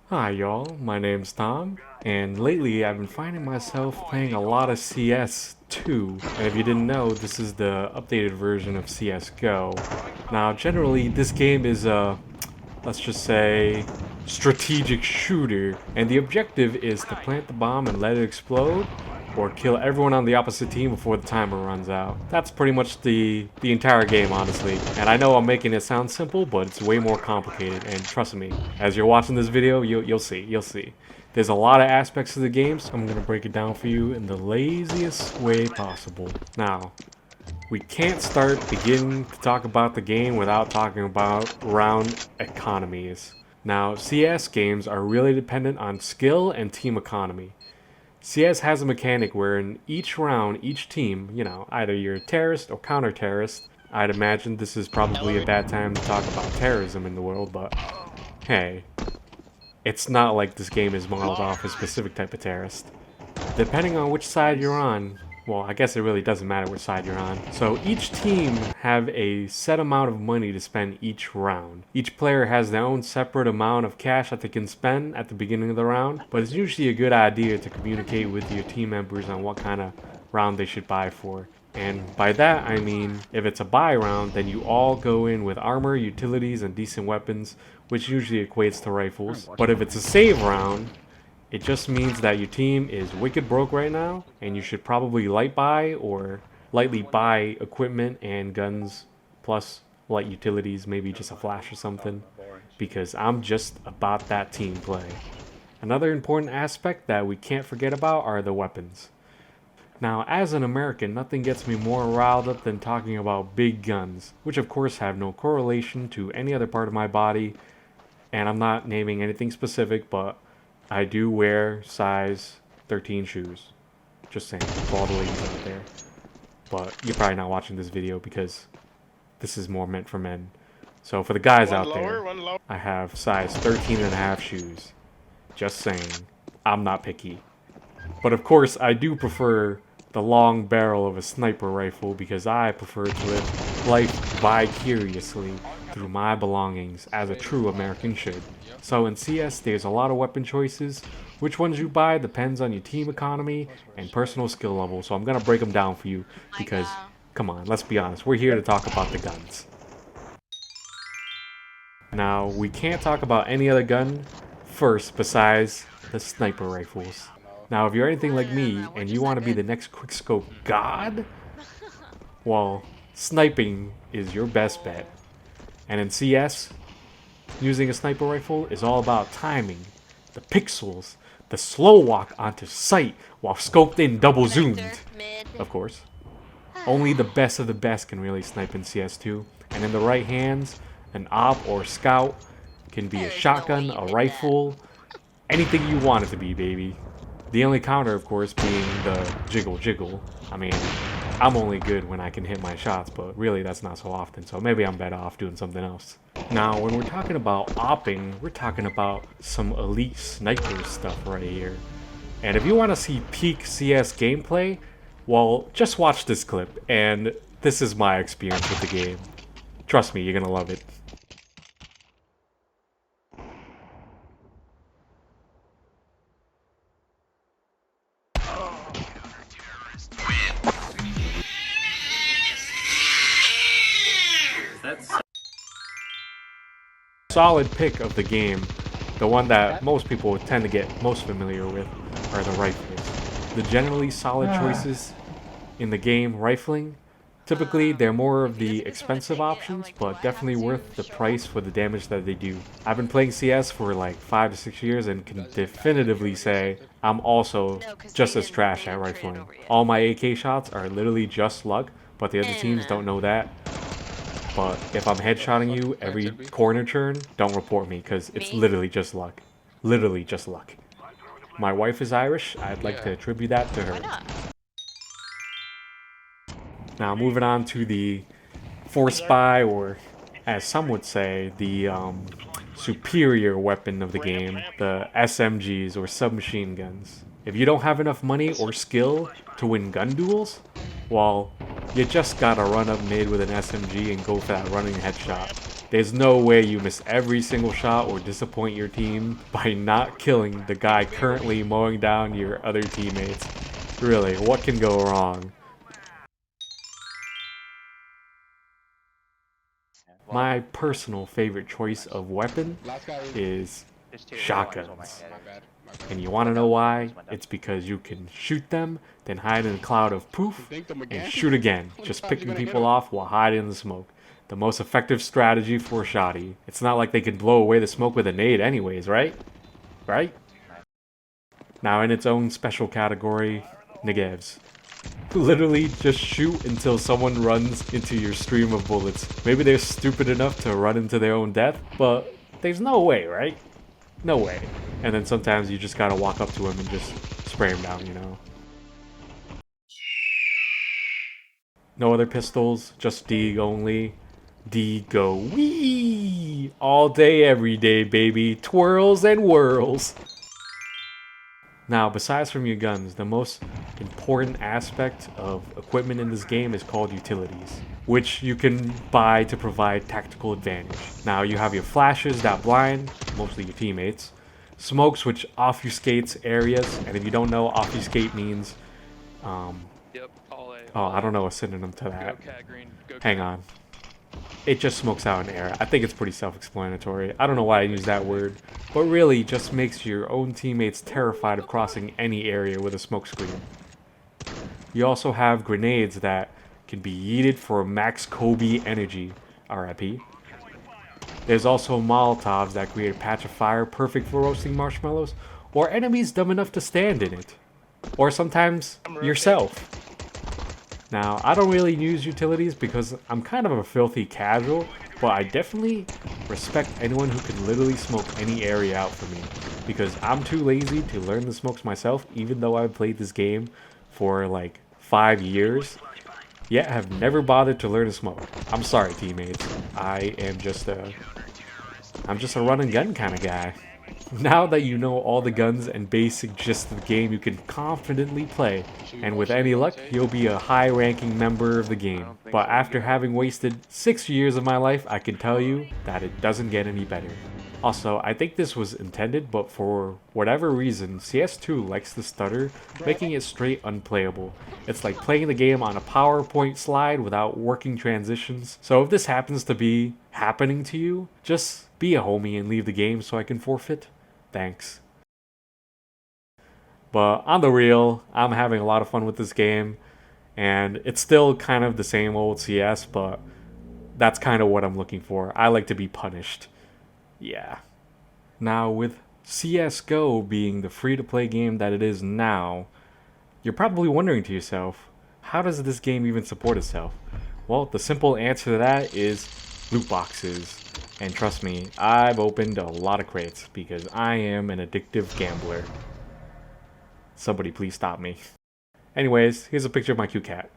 Hi y'all, my name's Tom, and lately I've been finding myself playing a lot of CS2, and if you didn't know, this is the updated version of CSGO. Now generally this game is a, let's just say, strategic shooter, and the objective is to plant the bomb and let it explode, or kill everyone on the opposite team before the timer runs out. That's pretty much the entire game, honestly. And I know I'm making it sound simple, but it's way more complicated, and trust me, as you're watching this video, you'll see. There's a lot of aspects to the game, so I'm gonna break it down for you in the laziest way possible. Now, we can't begin to talk about the game without talking about round economies. Now, CS games are really dependent on skill and team economy. CS has a mechanic where in each round, each team, either you're a terrorist or counter-terrorist. I'd imagine this is probably a bad time to talk about terrorism in the world, but hey, it's not like this game is modeled off a specific type of terrorist. Depending on which side you're on, well, I guess it really doesn't matter which side you're on. So each team have a set amount of money to spend each round. Each player has their own separate amount of cash that they can spend at the beginning of the round, but it's usually a good idea to communicate with your team members on what kind of round they should buy for. And by that I mean, if it's a buy round, then you all go in with armor, utilities, and decent weapons, which usually equates to rifles. But if it's a save round, it just means that your team is wicked broke right now, and you should probably lightly buy equipment and guns, plus light utilities, maybe just a flash or something, because I'm just about that team play. Another important aspect that we can't forget about are the weapons. Now, as an American, nothing gets me more riled up than talking about big guns, which of course have no correlation to any other part of my body, and I'm not naming anything specific, but I do wear size 13 shoes. Just saying, for all the ladies out there. But you're probably not watching this video because this is more meant for men. So for the guys out there, I have size 13 and a half shoes. Just saying, I'm not picky. But of course, I do prefer the long barrel of a sniper rifle because I prefer to live life vicariously through my belongings as a true American should. So in CS, there's a lot of weapon choices. Which ones you buy depends on your team economy and personal skill level. So I'm gonna break them down for you because, come on, let's be honest, we're here to talk about the guns. Now, we can't talk about any other gun first besides the sniper rifles. Now, if you're anything like me and you want to be the next quickscope god, well, sniping is your best bet. And in CS, using a sniper rifle is all about timing, the pixels, the slow walk onto sight while scoped in double zoomed. Of course. Only the best of the best can really snipe in CS2, and in the right hands, an op or scout can be a shotgun, a rifle, anything you want it to be, baby. The only counter, of course, being the jiggle. I mean, I'm only good when I can hit my shots, but really that's not so often, so maybe I'm better off doing something else. Now, when we're talking about opping, we're talking about some elite sniper stuff right here. And if you want to see peak CS gameplay, well, just watch this clip, and this is my experience with the game. Trust me, you're gonna love it. Solid pick of the game, the one that most people tend to get most familiar with, are the rifles. The generally solid choices in the game rifling, typically they're more of the expensive options, but definitely worth the price for the damage that they do. I've been playing CS for like 5 to 6 years and can definitively say I'm also just as trash at rifling. All my AK shots are literally just luck, but the other teams don't know that. But if I'm headshotting you every corner turn, don't report me, because it's literally just luck. Literally just luck. My wife is Irish, I'd like to attribute that to her. Now moving on to the force buy, or as some would say, the superior weapon of the game, the SMGs or submachine guns. If you don't have enough money or skill to win gun duels, well, you just gotta run up mid with an SMG and go for that running headshot. There's no way you miss every single shot or disappoint your team by not killing the guy currently mowing down your other teammates. Really, what can go wrong? My personal favorite choice of weapon is shotguns. And you want to know why? It's because you can shoot them, then hide in a cloud of poof, and shoot again, just picking people off while hiding in the smoke. The most effective strategy for a shotty. It's not like they can blow away the smoke with a nade anyways, right? Right? Now in its own special category, Negevs. Literally just shoot until someone runs into your stream of bullets. Maybe they're stupid enough to run into their own death, but there's no way, right? No way. And then sometimes you just gotta walk up to him and just spray him down, you know? No other pistols, just Deeg only. Deeg go wee! All day, every day, baby. Twirls and whirls. Now, besides from your guns, the most important aspect of equipment in this game is called utilities, which you can buy to provide tactical advantage. Now, you have your flashes that blind, mostly your teammates, smokes which obfuscates areas, and if you don't know, obfuscate means, oh, I don't know a synonym to that. Hang on. It just smokes out an air. I think it's pretty self-explanatory. I don't know why I use that word, but really just makes your own teammates terrified of crossing any area with a smoke screen. You also have grenades that can be yeeted for max Kobe energy, RIP. There's also Molotovs that create a patch of fire perfect for roasting marshmallows, or enemies dumb enough to stand in it. Or sometimes yourself. Now, I don't really use utilities because I'm kind of a filthy casual, but I definitely respect anyone who can literally smoke any area out for me, because I'm too lazy to learn the smokes myself, even though I've played this game for like 5 years, yet have never bothered to learn to smoke. I'm sorry, teammates. I'm just a run and gun kind of guy. Now that you know all the guns and basic gist of the game, you can confidently play, and with any luck, you'll be a high-ranking member of the game. But after having wasted 6 years of my life, I can tell you that it doesn't get any better. Also, I think this was intended, but for whatever reason, CS2 likes to stutter, making it straight unplayable. It's like playing the game on a PowerPoint slide without working transitions. So if this happens to be happening to you, just be a homie and leave the game so I can forfeit. Thanks. But on the real, I'm having a lot of fun with this game, and it's still kind of the same old CS, but that's kind of what I'm looking for. I like to be punished. Yeah. Now, with CSGO being the free-to-play game that it is now, you're probably wondering to yourself, how does this game even support itself? Well, the simple answer to that is loot boxes. And trust me, I've opened a lot of crates because I am an addictive gambler. Somebody please stop me. Anyways, here's a picture of my cute cat.